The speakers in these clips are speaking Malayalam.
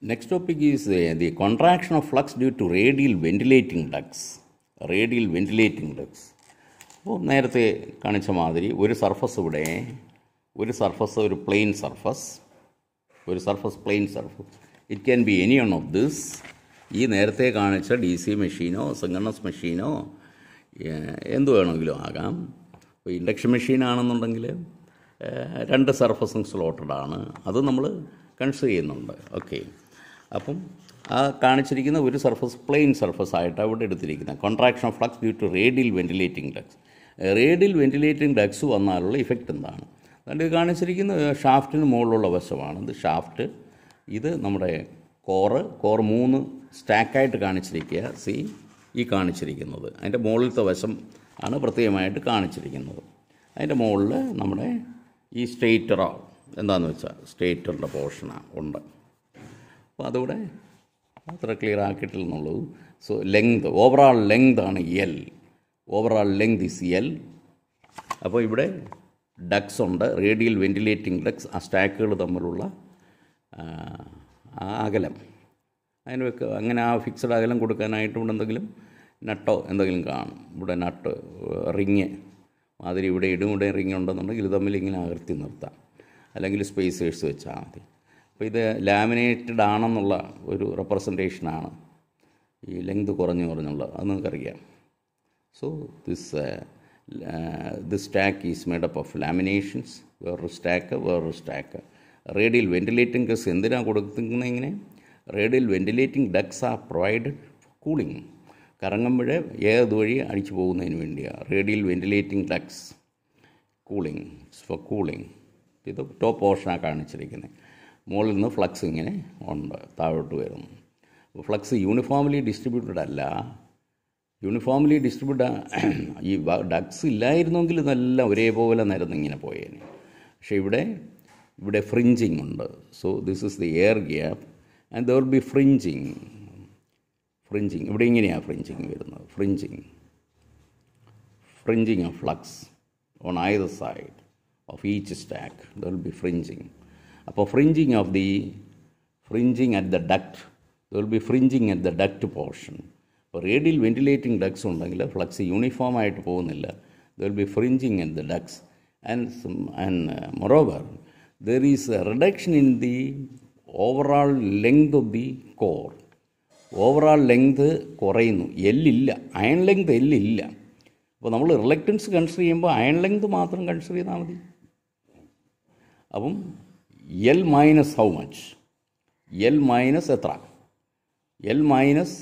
Next topic is the contraction of flux due to radial ventilating ducts. Radial ventilating ducts. അപ്പോൾ നേരത്തെ കാണിച്ച മാതിരി ഒരു സർഫസ് ഇവിടെ, ഒരു plain surface, plain surface. It can be any one of this. ഈ നേരത്തെ കാണിച്ച DC മെഷീനോ സിൻക്രണസ് മെഷീനോ എന്ത് വേണമെങ്കിലും ആകാം. ഇപ്പോൾ ഇൻഡക്ഷൻ മെഷീനാണെന്നുണ്ടെങ്കിൽ 2 സർഫസും സ്ലോട്ടഡ് ആണ്, അത് നമ്മൾ കൺസിഡർ ചെയ്യുന്നുണ്ട്. ഓക്കെ, അപ്പം ആ കാണിച്ചിരിക്കുന്ന ഒരു സർഫസ് പ്ലെയിൻ സർഫസ് ആയിട്ട് അവിടെ എടുത്തിരിക്കുന്നത് contraction of flux due to radial ventilating ducts. Radial ventilating ducts വന്നാലുള്ള ഇഫക്റ്റ് എന്താണ്? അതുകൊണ്ട് ഇത് കാണിച്ചിരിക്കുന്ന ഷാഫ്റ്റിന് മുകളിലുള്ള വശമാണ്. ഇത് ഷാഫ്റ്റ്, ഇത് നമ്മുടെ കോറ് 3 സ്റ്റാക്കായിട്ട് കാണിച്ചിരിക്കുക. ഈ കാണിച്ചിരിക്കുന്നത് അതിൻ്റെ മുകളിലത്തെ വശം ആണ് പ്രത്യേകമായിട്ട് കാണിച്ചിരിക്കുന്നത്. അതിൻ്റെ മുകളിൽ നമ്മുടെ ഈ സ്റ്റേറ്ററോ എന്താണെന്ന് വെച്ചാൽ സ്റ്റേറ്ററിൻ്റെ പോർഷനാണ് ഉണ്ട്. അപ്പോൾ അതുകൂടെ അത്ര ക്ലിയർ ആക്കിയിട്ടില്ലെന്നുള്ളൂ. സോ ലെങ്ത്, ഓവറാൾ ലെങ്ത് ആണ് L. Overall length is L. അപ്പോൾ ഇവിടെ ഡക്സ് ഉണ്ട്, റേഡിയൽ വെന്റിലേറ്റിംഗ് ഡക്സ്. ആ സ്റ്റാക്കുകൾ തമ്മിലുള്ള അകലം അതിനൊക്കെ അങ്ങനെ ആ ഫിക്സഡ് അകലം കൊടുക്കാനായിട്ട് ഇവിടെ എന്തെങ്കിലും നട്ടോ എന്തെങ്കിലും കാണും. ഇവിടെ നട്ട് റിങ് മാതിരി ഇവിടെ ഇവിടെ റിങ് ഉണ്ടെന്നുണ്ടെങ്കിൽ ഇത് തമ്മിൽ ഇങ്ങനെ അകർത്തി നിർത്താം, അല്ലെങ്കിൽ സ്പേസേഴ്സ് വെച്ചാൽ മതി. അപ്പോൾ ഇത് ലാമിനേറ്റഡ് ആണെന്നുള്ള ഒരു റെപ്രസെൻറ്റേഷനാണ് ഈ ലെങ്ത് കുറഞ്ഞുള്ള, അത് നിങ്ങൾക്കറിയാം. So this stack is made up of laminations. വേറൊരു സ്റ്റാക്ക്. റേഡിയൽ വെന്റിലേറ്റിംഗ് ഡക്സ് എന്തിനാണ് കൊടുക്കുന്നത്? ഇങ്ങനെ radial ventilating ducts are provided cooling. കറങ്ങുമ്പോൾ ഏതുവഴി അടിച്ചു പോകുന്നതിന് വേണ്ടിയാണ് radial ventilating ducts. Cooling, for cooling. ഇത് ടോപ്പ് പോർഷനാണ് കാണിച്ചിരിക്കുന്നത്. മുകളിൽ നിന്ന് ഫ്ലക്സ് ഇങ്ങനെ ഉണ്ട്, താഴോട്ട് വരുന്നു. ഫ്ലക്സ് യൂണിഫോംലി ഡിസ്ട്രിബ്യൂട്ടഡ് അല്ല. യൂണിഫോംലി ഈ ഡക്സ് ഇല്ലായിരുന്നെങ്കിൽ ഇതെല്ലാം ഒരേപോലെ നിരന്ന് ഇങ്ങനെ പോയേനെ. പക്ഷേ ഇവിടെ ഫ്രിഞ്ചിങ് ഉണ്ട്. So this is the air gap and there will be fringing. ഇവിടെ ഇങ്ങനെയാണ് ഫ്രിഞ്ചിങ് വരുന്നത്. Fringing of flux on either side of each stack. There will be fringing. അപ്പോൾ fringing at the duct, there will be fringing at the duct portion. അപ്പോൾ റേഡിയൽ വെന്റിലേറ്റിംഗ് ഡക്ട്സ് ഉണ്ടെങ്കിൽ ഫ്ലക്സ് യൂണിഫോം ആയിട്ട് പോകുന്നില്ല. there will be fringing at the ducts and moreover there is a reduction in the overall length of the core. Overall length കുറയുന്നു. എല്ലില്ല, അയൺ ലെങ്ത് എല്ലില്ല. അപ്പോൾ നമ്മൾ റിലക്റ്റൻസ് കൺസിഡർ ചെയ്യുമ്പോൾ അയൺ ലെങ്ത് മാത്രം കൺസിഡർ ചെയ്താൽ മതി. അപ്പം L minus how much? L minus എത്ര? L മൈനസ്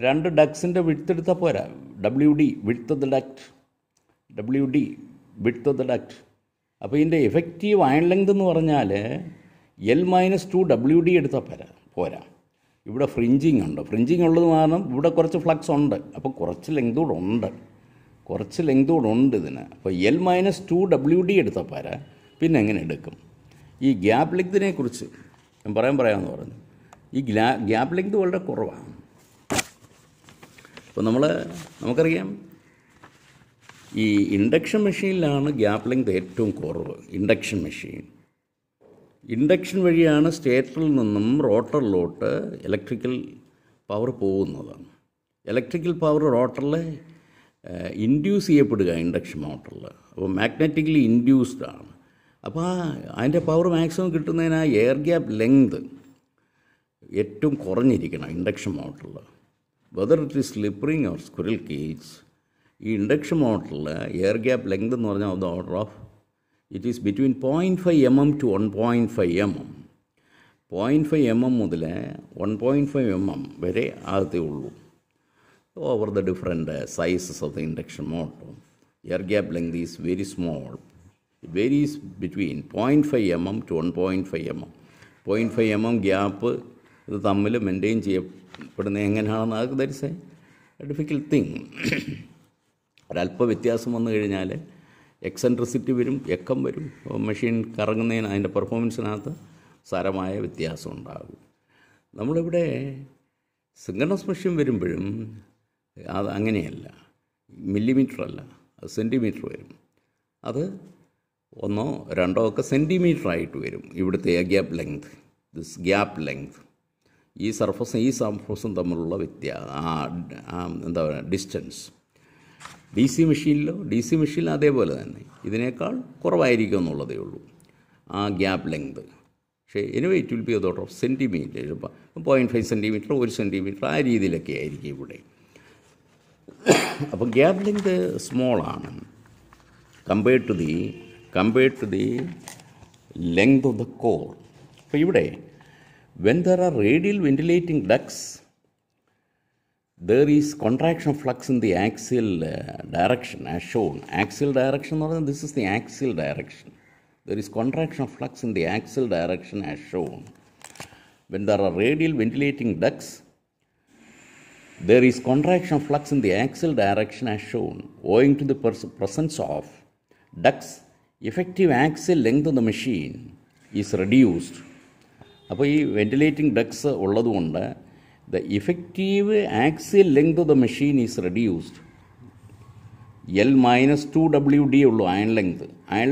2 ഡക്സിൻ്റെ വിഡ്ത്ത് എടുത്താൽ പോരാ. WD width of the duct. അപ്പോൾ ഇതിൻ്റെ എഫക്റ്റീവ് അയൺ ലെങ്ത് എന്ന് പറഞ്ഞാൽ L മൈനസ് 2 WD എടുത്താൽ പോരാ. ഇവിടെ ഫ്രിഞ്ചിങ് ഉണ്ട്. ഫ്രിഞ്ചിങ് ഉള്ളത് കാരണം ഇവിടെ കുറച്ച് ഫ്ലക്സ് ഉണ്ട്. അപ്പോൾ കുറച്ച് ലെങ്ത് കൂടെ ഉണ്ട് ഇതിന്. അപ്പോൾ L മൈനസ് 2 WD എടുത്താൽ പോരാ, പിന്നെ എങ്ങനെ എടുക്കും? ഈ ഗ്യാപ്പ് ലെങ്തിനെ കുറിച്ച് ഞാൻ പറയാമെന്ന് പറഞ്ഞു. ഈ ഗ്യാപ്പ് ലെങ്ത് വളരെ കുറവാണ്. അപ്പോൾ നമുക്കറിയാം ഈ ഇൻഡക്ഷൻ മെഷീനിലാണ് ഗ്യാപ്പ് ലെങ്ത് ഏറ്റവും കുറവ്. ഇൻഡക്ഷൻ വഴിയാണ് സ്റ്റേറ്ററിൽ നിന്നും റോട്ടറിലോട്ട് ഇലക്ട്രിക്കൽ പവർ പോകുന്നത്. ഇലക്ട്രിക്കൽ പവർ റോട്ടറിൽ ഇൻഡ്യൂസ് ചെയ്യപ്പെടുക ഇൻഡക്ഷൻ മോട്ടറിൽ. അപ്പോൾ മാഗ്നറ്റിക്കലി ഇൻഡ്യൂസ്ഡ് ആണ്. അപ്പോൾ അതിൻ്റെ പവർ മാക്സിമം കിട്ടുന്നതിന് ആ എയർ ഗ്യാപ്പ് ലെങ്ത് ഏറ്റവും കുറഞ്ഞിരിക്കണം ഇൻഡക്ഷൻ മോട്ടറിൽ. Whether it is slip ring or squirrel cage, ഈ ഇൻഡക്ഷൻ മോട്ടറിൽ എയർ ഗ്യാപ്പ് ലെങ്ത് എന്ന് പറഞ്ഞാൽ the order of it is between 0.5 mm to 1.5 mm. 0.5 mm മുതൽ 1.5 mm വരെ ആകത്തേ ഉള്ളൂ. Over the different sizes of the induction motor air gap length is very small. It varies between 0.5 mm to 1.5 mm. 0.5 mm gap ഇത് തമ്മിൽ മെയിൻറ്റെയിൻ ചെയ്യപ്പെടുന്നത് എങ്ങനെയാണെന്ന് അത് ദാറ്റ്സ് എ ഡിഫിക്കൽട്ട് തിങ്. ഒരല്പ വ്യത്യാസം വന്നു കഴിഞ്ഞാൽ എക്സെൻട്രിസിറ്റി വരും, എക്കം വരും. മെഷീൻ കറങ്ങുന്നതിന് അതിൻ്റെ പെർഫോമൻസിനകത്ത് സാരമായ വ്യത്യാസം ഉണ്ടാകും. നമ്മളിവിടെ സിൻക്രണസ് മെഷീൻ വരുമ്പോഴും അത് അങ്ങനെയല്ല, മില്ലിമീറ്റർ അല്ല, അത് സെൻറ്റിമീറ്റർ വരും. അത് 1 2 ഒക്കെ സെൻറ്റിമീറ്റർ ആയിട്ട് വരും ഇവിടുത്തെ gap length. This gap length ഈ സർഫസും തമ്മിലുള്ള എന്താ പറയുക ഡിസ്റ്റൻസ്. ഡി സി മെഷീനിൽ അതേപോലെ തന്നെ ഇതിനേക്കാൾ കുറവായിരിക്കും എന്നുള്ളതേ ഉള്ളൂ ആ ഗ്യാപ്പ് ലെങ്ത്. പക്ഷേ anyway it will be a of centimetre, 0.5 centimetre, 1 centimetre, ആ രീതിയിലൊക്കെ ആയിരിക്കും ഇവിടെ. അപ്പോൾ ഗ്യാപ്പ് ലെങ്ത് സ്മോളാണ് compared to the length of the core. അപ്പോൾ ഇവിടെ when there are radial ventilating ducts, there is contraction of flux in the axial direction as shown. Axial direction, this is the axial direction. There is contraction of flux in the axial direction as shown. When there are radial ventilating ducts, there is contraction of flux in the axial direction as shown. Owing to the presence of ducts, effective axial length of the machine is reduced. അപ്പോൾ ഈ വെൻറ്റിലേറ്റിംഗ് ഡക്ട്സ് ഉള്ളതുകൊണ്ട് the effective axial length of the machine is reduced. L-2WD ഉള്ളൂ അയൺ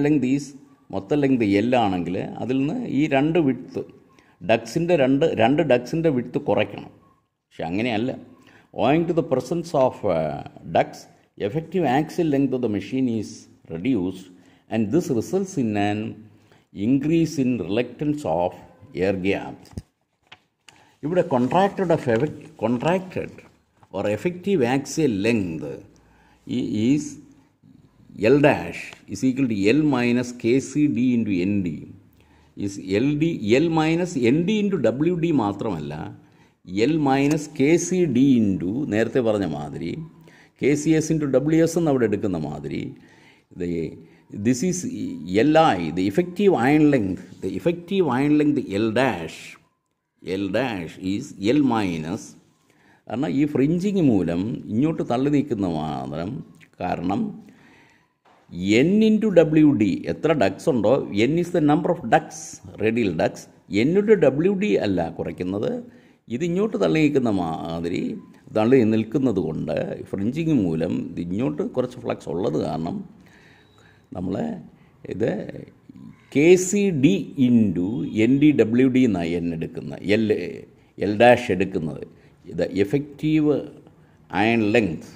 ലെങ്ത് ഈസ് മൊത്തം ലെങ്ത് L ആണെങ്കിൽ അതിൽ നിന്ന് ഈ രണ്ട് വിഡ്ത്ത് രണ്ട് ഡക്സിൻ്റെ വിഡ്ത്ത് കുറയ്ക്കണം. പക്ഷെ അങ്ങനെയല്ല. Owing to the presence of ducts, effective axial length of the machine is reduced and this results in an increase in reluctance of air gap. ഇവിടെ contracted or effective axial length is L dash is equal to L minus KCD into ND is L minus ND into WD മാത്രമല്ല, L minus KCD into നേരത്തെ പറഞ്ഞ മാതിരി KCS into WS എന്ന് അവിടെ എടുക്കുന്ന മാതിരി this is Li, the effective iron length, L dash is L minus. കാരണം ഈ ഫ്രിഞ്ചിങ് മൂലം ഇങ്ങോട്ട് തള്ളി നീക്കുന്ന മാത്രം കാരണം N into WD, എത്ര ഡക്സ് ഉണ്ടോ, N is the number of ducts, radial ducts. N into WD അല്ല കുറയ്ക്കുന്നത്, ഇതിങ്ങോട്ട് തള്ളി നീക്കുന്ന മാതിരി തള്ളി നിൽക്കുന്നത് കൊണ്ട് ഫ്രിഞ്ചിങ് മൂലം ഇങ്ങോട്ട് കുറച്ച് ഫ്ലക്സ് ഉള്ളത് കാരണം നമ്മൾ ഇത് KCD ഇൻറ്റു NDWD എന്നാണ് N എടുക്കുന്നത്, L ഡാഷ് എടുക്കുന്നത്. ഇത് എഫക്റ്റീവ് അയൺ ലെങ്ത്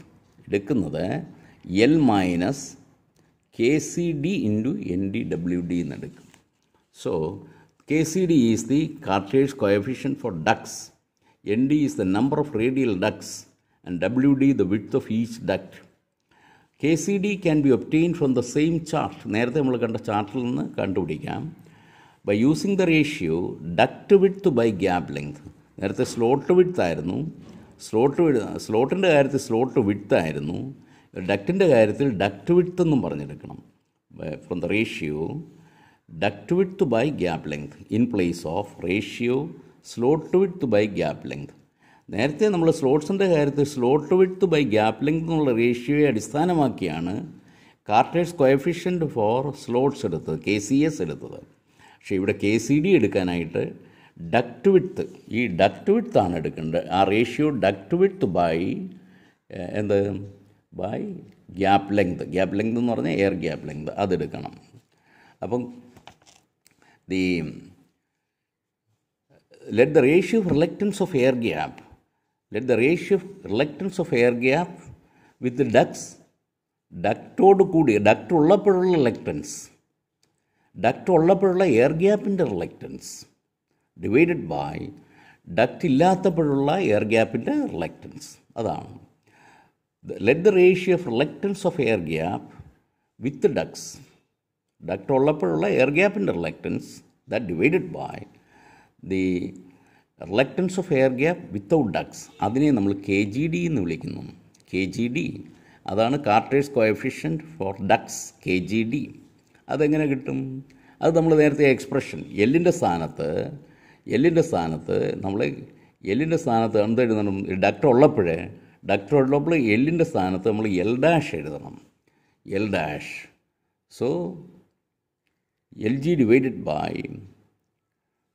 എടുക്കുന്നത് L minus KCD into NDWD എന്നെടുക്കും. So KCD is the Carter's coefficient for ducts, ND is the number of radial ducts and WD the width of each duct. KCD can be obtained from the same chart. നേരത്തെ നമ്മൾ കണ്ട ചാർട്ടിൽ നിന്ന് കണ്ടുപിടിക്കാം. By using the ratio duct width by gap length. നേരത്തെ സ്ലോട്ട് വിഡ്ത്ത് ആയിരുന്നു, സ്ലോട്ടിൻ്റെ കാര്യത്തിൽ സ്ലോട്ട് വിഡ്ത്ത് ആയിരുന്നു, ഡക്റ്റിൻ്റെ കാര്യത്തിൽ ഡക്റ്റ് വിഡ്ത്ത് എന്നും പറഞ്ഞെടുക്കണം. From the ratio duct width by gap length in place of ratio slot width by gap length. നേരത്തെ നമ്മൾ സ്ലോട്ട്സിൻ്റെ കാര്യത്തിൽ slot width by gap length എന്നുള്ള റേഷ്യോയെ അടിസ്ഥാനമാക്കിയാണ് കാർട്ടേഴ്സ് കോഎഫിഷ്യൻറ്റ് ഫോർ സ്ലോട്ട്സ് എടുത്തത്, KCS എടുത്തത്. പക്ഷേ ഇവിടെ KCD എടുക്കാനായിട്ട് ഡക്റ്റ് വിഡ്ത്ത്, ഈ ഡക്റ്റ് വിഡ്ത്താണ് എടുക്കേണ്ടത്. ആ ratio duct width by by gap length എന്ന് പറഞ്ഞാൽ എയർ ഗ്യാപ്പ് ലെങ്ത് അതെടുക്കണം. അപ്പം let the ratio of reluctance of air gap with the ഡക്റ്റോട് കൂടി ഡക്റ്റ് ഉള്ളപ്പോഴുള്ള റിലക്റ്റൻസ്, ഡക്റ്റ് ഉള്ളപ്പോഴുള്ള എയർ ഗ്യാപ്പിൻ്റെ റിലക്റ്റൻസ് ഡിവൈഡഡ് ബൈ ഡക്റ്റ് ഇല്ലാത്തപ്പോഴുള്ള എയർ ഗ്യാപ്പിൻ്റെ റിലക്റ്റൻസ്. അതാണ് let the ratio of reluctance of air gap with ducts, duct ഉള്ളപ്പോഴുള്ള എയർ ഗ്യാപ്പിൻ്റെ reluctance that divided by the reluctance of air gap without ducts, അതിനെ നമ്മൾ KGD എന്ന് വിളിക്കുന്നു. KGD അതാണ് Carter's coefficient for ducts, KGD. അതെങ്ങനെ കിട്ടും? അത് നമ്മൾ നേരത്തെ എക്സ്പ്രഷൻ എല്ലിൻ്റെ സ്ഥാനത്ത് നമ്മൾ എല്ലിൻ്റെ സ്ഥാനത്ത് എന്തെഴുതണം? ഡക്റ്റ് ഉള്ളപ്പോൾ എല്ലിൻ്റെ സ്ഥാനത്ത് നമ്മൾ L ഡാഷ് എഴുതണം, L dash. So LG divided by,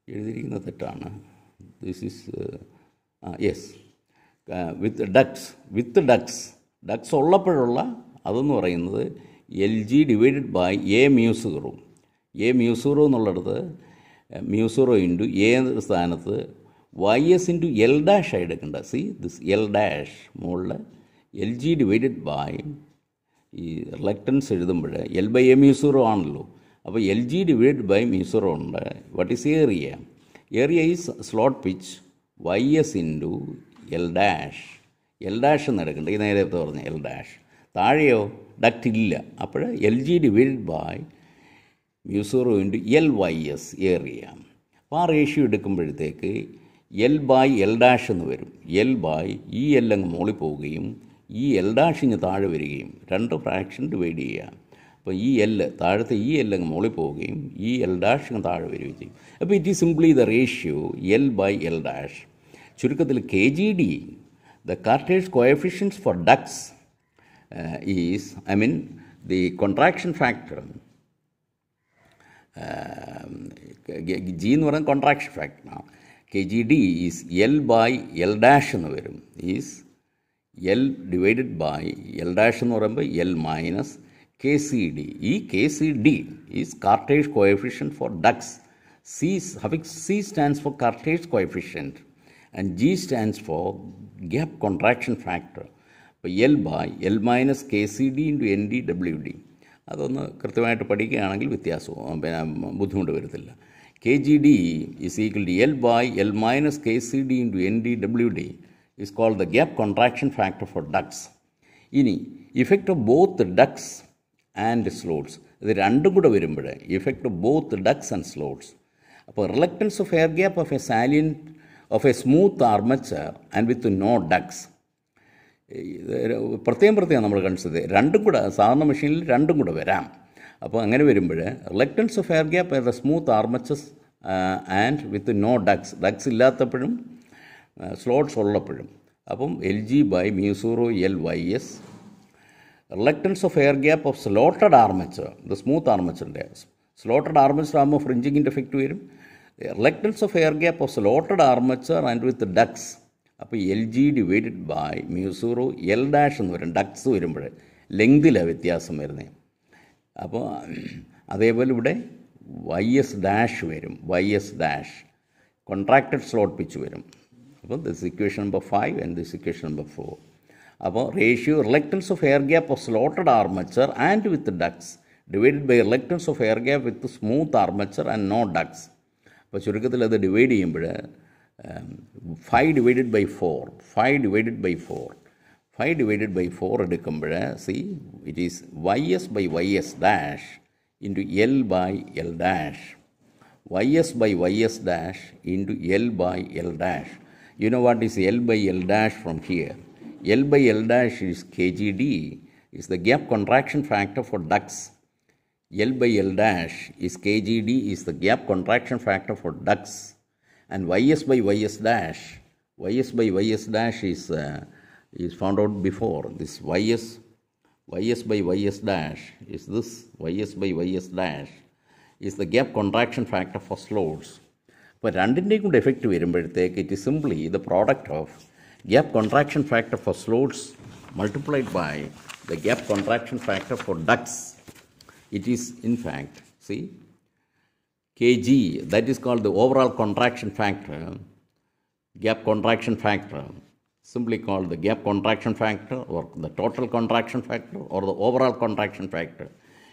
എഴുതിയിരിക്കുന്നത് തെറ്റാണ്, this is yes, with ducts ഉള്ളപ്പോഴുള്ള അതെന്ന് പറയുന്നത് LG divided by A mu 0 എന്നുള്ളിടത്ത് mu 0 ഇൻറ്റു A സ്ഥാനത്ത് YS into L dash ആയി എടുക്കേണ്ട. സി ദിസ് L dash മുകളിൽ LG ഡിവൈഡഡ് ബൈ ഈ റിലക്റ്റൻസ് എഴുതുമ്പോൾ L by A mu0 ആണല്ലോ. അപ്പോൾ LG ഡിവൈഡഡ് ബൈ mu0 ഉണ്ട്. What is area? Area is slot pitch YS into L dash. L dash എന്ന് എടുക്കേണ്ടത് ഈ നേരത്തെ പറഞ്ഞ L dash. താഴെയോ ഡക്റ്റ് ഇല്ല. അപ്പോൾ LG divided by mu0 into LYS area. അപ്പോൾ ആ റേഷ്യോ എടുക്കുമ്പോഴത്തേക്ക് L by L dash എന്ന് വരും. L by ഈ L അങ്ങ് മുകളിൽ പോവുകയും ഈ L dash ഇങ്ങ് താഴെ വരികയും രണ്ട് ഫ്രാക്ഷൻ ഡിവൈഡ് ചെയ്യുക. അപ്പോൾ ഈ L താഴത്തെ ഈ L അങ്ങ് മുകളിൽ പോവുകയും ഈ L dash അങ്ങ് താഴെ വരികയും ചെയ്യും. അപ്പോൾ it is simply the ratio L by L dash. ചുരുക്കത്തിൽ KGD, the Cartesian coefficients for ducts is, the contraction factor, G എന്ന് പറയുന്നത് contraction factor. KGD is L by L dash എന്ന് വരും. is L divided by L dash എന്ന് പറയുമ്പോൾ L minus KCD. ഈ KCD is Cartesian coefficient for ducts. C stands for Cartesian coefficient and G stands for gap contraction factor. അപ്പോൾ L by L minus KCD into NDWD. അതൊന്ന് കൃത്യമായിട്ട് പഠിക്കുകയാണെങ്കിൽ വ്യത്യാസവും ബുദ്ധിമുട്ട് വരത്തില്ല. KGD is equal to L by L minus KCD into NDWD is called the gap contraction factor for ducts. ഇനി effect of both ducts and slots, ഇത് രണ്ടും കൂടെ വരുമ്പോൾ effect of both ducts and slots. അപ്പോൾ reluctance of air gap of a salient of a smooth armature and with no ducts. പ്രത്യേകം നമ്മൾ കൺസിഡർ രണ്ടും കൂടെ സാധാരണ മെഷീനിൽ രണ്ടും കൂടെ വരാം. അപ്പോൾ അങ്ങനെ വരുമ്പോൾ reluctance of air gap are the smooth armatures and with no ducts ഇല്ലാത്തപ്പോഴും സ്ലോട്ട്സ് ഉള്ളപ്പോഴും. അപ്പം LG by mu0 LYS. Reluctance of air gap of slotted armature, ഇത് സ്മൂത്ത് ആർമച്ചറിൻ്റെ സ്ലോട്ടഡ് ആർമച്ചർ ആകുമ്പോൾ ഫ്രിഞ്ചിങ്ങിൻ്റെ എഫക്റ്റ് വരും. Reluctance of air gap of slotted armature and with ducts. അപ്പോൾ LG divided by mu0 L dash എന്ന് വരും. ഡക്ട്സ് വരുമ്പോൾ ലെങ്തിലാണ് വ്യത്യാസം വരുന്നത്. അപ്പോൾ അതേപോലെ ഇവിടെ YS dash വരും. YS dash contracted slot pitch വരും. അപ്പോൾ this equation number 5 and this equation number 4. അപ്പോൾ ratio reluctance of air gap of slotted armature and with ducts divided by reluctance of air gap with smooth armature and no ducts. അപ്പോൾ ചുരുക്കത്തിൽ അത് ഡിവൈഡ് ചെയ്യുമ്പോൾ 5 divided by 4 എടുക്കുമ്പോൾ it is YS by YS dash into L by L dash. YS by YS dash into L by L dash. You know what is L by L dash from here? L by L dash is KGD, is the gap contraction factor for ducts. L by L dash is KGD, is the gap contraction factor for ducts. And YS by YS dash is found out before. This YS by YS dash is this. YS by YS dash is the gap contraction factor for slots. അപ്പോൾ രണ്ടിൻ്റെയും കൂടെ എഫക്റ്റ് വരുമ്പോഴത്തേക്ക് it is simply the product of gap contraction factor for slots multiplied by the gap contraction factor for ducts. It is in fact KG, that is called the overall contraction factor, gap contraction factor, simply called the gap contraction factor or the total contraction factor or the overall contraction factor,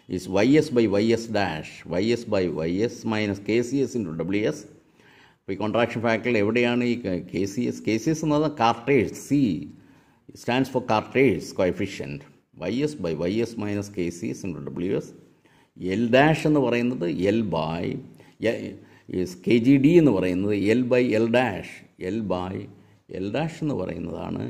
is YS by YS dash, YS by YS minus KCS into WS. ഇപ്പോൾ ഈ കോൺട്രാക്ഷൻ ഫാക്ടറിൽ എവിടെയാണ് ഈ KCS എന്നത് carters, C stands for Cartesian coefficient, YS by YS minus KCS into WS. L dash എന്ന് പറയുന്നത് L by KGD എന്ന് പറയുന്നത് L by L dash, L by L dash എന്ന് പറയുന്നതാണ്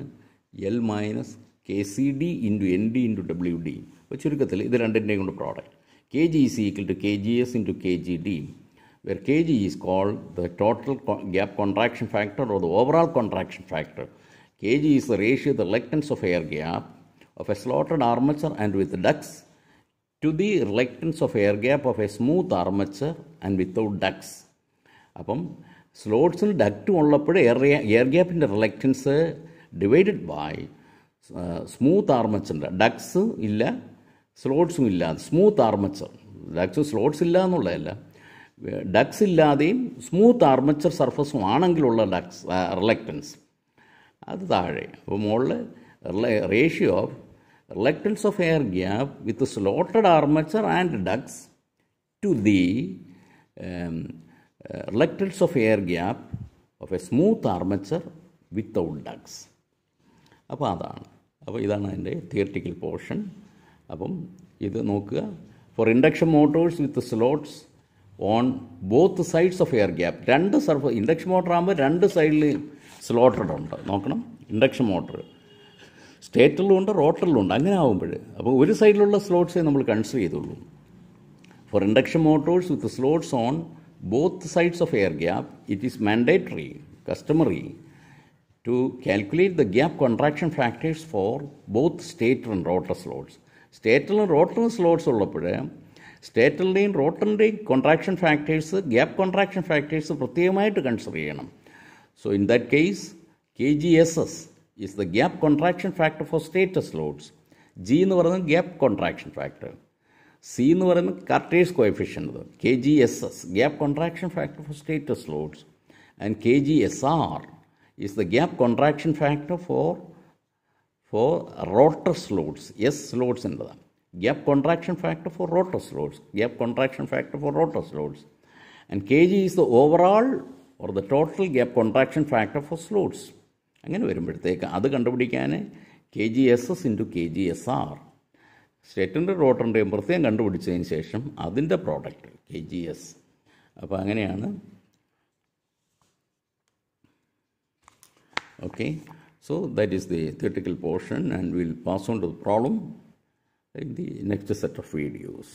L minus KCD into ND into WD. അപ്പോൾ ചുരുക്കത്തിൽ ഇത് രണ്ടിൻ്റെയും കൊണ്ട് product KG is equal to KGS into KGD, where KG is called the total gap contraction factor or the overall contraction factor. KG is the ratio of the reluctance of air gap of a slotted armature and with ducts to the reluctance of air gap of a smooth armature and without ducts. അപ്പം സ്ലോട്ട്സിൽ ഡക്റ്റും ഉള്ളപ്പോൾ എയർ ഗ്യാപ്പിൻ്റെ റിലക്റ്റൻസ് ഡിവൈഡഡ് ബൈ സ്മൂത്ത് ആർമച്ചറിൻ്റെ ഡക്ട്സ് ഇല്ല സ്ലോട്ട്സും ഇല്ല, സ്മൂത്ത് ആർമച്ചർ. ഡക്ട്സ് സ്ലോട്ട്സ് ഇല്ല എന്നുള്ളതല്ല, ഡക്സ് ഇല്ലാതെയും സ്മൂത്ത് ആർമച്ചർ സർഫസും ആണെങ്കിലുള്ള ഡക്സ് റിലക്റ്റൻസ് അത് താഴെ. അപ്പോൾ മുകളിൽ ratio of reluctance of air gap with slotted armature and ducts to the reluctance of air gap of a smooth armature without ducts. അപ്പോൾ അതാണ്. അപ്പോൾ ഇതാണ് അതിൻ്റെ തിയറിറ്റിക്കൽ പോർഷൻ. അപ്പം ഇത് നോക്കുക. For induction motors with slots on both sides of air gap, രണ്ട് ഇൻഡക്ഷൻ മോട്ടർ ആകുമ്പോൾ രണ്ട് സൈഡിൽ സ്ലോട്ടഡ് ഉണ്ട്. നോക്കണം, ഇൻഡക്ഷൻ മോട്ടർ സ്റ്റേറ്ററിലും ഉണ്ട് റോട്ടറിലും ഉണ്ട്. അങ്ങനെ ആകുമ്പോൾ അപ്പോൾ ഒരു സൈഡിലുള്ള സ്ലോട്ട്സേ നമ്മൾ കൺസിഡർ ചെയ്തുള്ളൂ. For induction motors with slots on both sides of air gap, it is mandatory, customary, to calculate the gap contraction factors for both stator and rotor slots. Stator and rotor slots ഉള്ളപ്പോൾ സ്റ്റേറ്ററിൻ്റെയും റോട്ടറിൻ്റെയും contraction factors, gap contraction factors പ്രത്യേകമായിട്ട് കൺസിഡർ ചെയ്യണം. So in that case KGSS is the gap contraction factor for stator slots. G എന്ന് പറയുന്നത് ഗ്യാപ്പ് കോൺട്രാക്ഷൻ ഫാക്ടർ, C എന്ന് പറയുന്നത് Carter's coefficient, KGSS gap contraction factor for stator slots, and KGSR is the gap contraction factor for rotor slots. S slots എന്നതാണ് gap contraction factor for rotor slots, gap contraction factor for rotor slots, and Kg is the overall or the total gap contraction factor for slots. അങ്ങനെ വരുമ്പോഴത്തേക്ക് അത് കണ്ടുപിടിക്കാൻ KGSS ഇൻറ്റു KGSR, സ്റ്റേറ്ററിൻ്റെ റോട്ടറിൻ്റെയും പ്രത്യേകം കണ്ടുപിടിച്ചതിന് ശേഷം അതിൻ്റെ പ്രോഡക്റ്റ് KGS. അപ്പോൾ അങ്ങനെയാണ്. Okay, so that is the theoretical portion, and we'll pass on to the problem in the next set of videos.